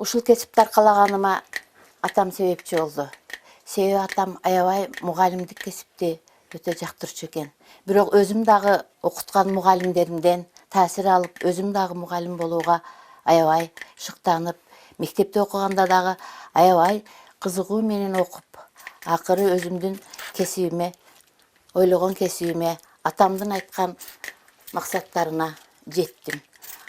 Ушул кесипти аркалаганыма атам себепчи болду. Себеби атам аябай мугалимдик кесипти өтө жактырчу экен. Бирок өзүм дагы окуткан мугалимдеримден таасир алып, өзүм дагы мугалим болууга аябай шыктанып, мектепте окуганда дагы аябай кызыгуу менен окуп, акыры өзүмдүн кесибиме, ойлогон кесибиме, атамдын айткан максаттарына жеттим.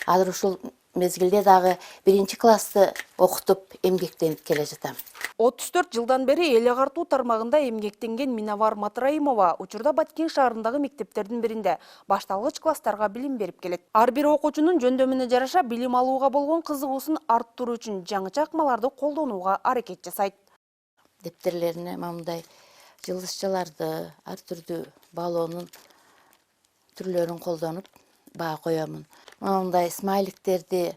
Азыр ушул мезгилде дагы 1-классты окутуп эмгектенип келе жатам. 34 жылдан бери эл агартуу тармагында эмгектенген Миновар Матраимова учурда Баткен шаарындагы мектептердин биринде башталгыч класстарга билим берип келет. Ар бир окуучунун жөндөмүнө жараша билим алууга болгон кызыгуусун арттыруу үчүн жаңыча акмаларды колдонууга аракет жасайт. Дептерлерине мындай жылышчаларды, ар түрдүү баллонун түрлөрүн колдонуп баа коёмун. Мындай смайликтерди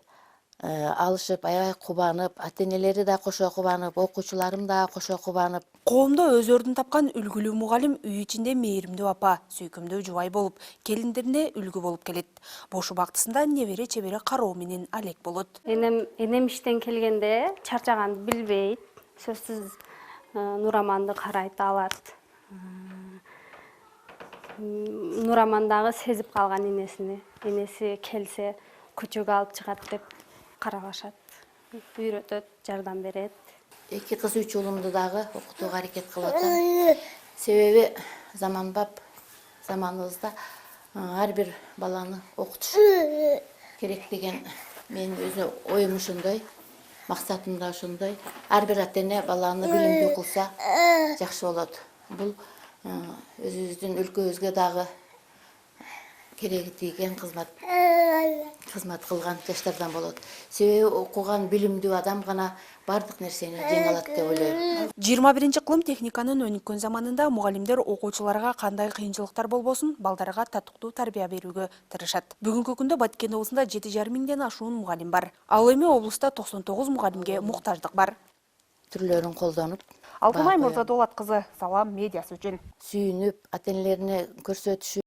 алышып, аябай кубанып, ата-энелери да кошо кубанып, окуучуларым да кошо кубанып. Коомдо өз ордун тапкан үлгүлүү мугалим үй ичинде мээримдүү апа, сүйкүмдүү жубай болуп, келиндерине үлгү болуп келет. Бош убактысында небере чебере кароо менен алек болот. Энем иштен келгенде чарчаганды билбейт. Сөзсүз Нураманды карайт, алат. Нурамандагы сезип калган энесини, энеси келсе көчөгө алып чыгат деп карабашат, үйрөтөт, жардам берет. 2 кыз 3 уулумду дагы окутууга аракет кылып атам. Себеби заманыбызда ар бир баланы окутуш керек деген менин өзү оюм ошондой, максатым да ошондой. Ар бир ата-эне баланы билимдүү кылса жакшы болот. Бул өзүбүздүн өлкөбүзгө дагы кереги тийген кызмат кылган жаштардан болот. Себеби окуган билимдүү адам гана бардык нерсени жеңе алат деп ойлойм. 21-кылым техниканын өнүккөн заманында мугалимдер окуучуларга кандай кыйынчылыктар болбосун, балдарга татыктуу тарбия берүүгө тырышат. Бүгүнкү күндө Баткен облусунда 7,5 миңден ашуун мугалим бар. Ал эми облуста 99 мугалимге муктаждык бар. Түрлөрүн колдонуп, Алтынай Мырзадолат кызы, Салам медиасы үчүн. сүйүнүп, ата-энелерине көрсөтүшү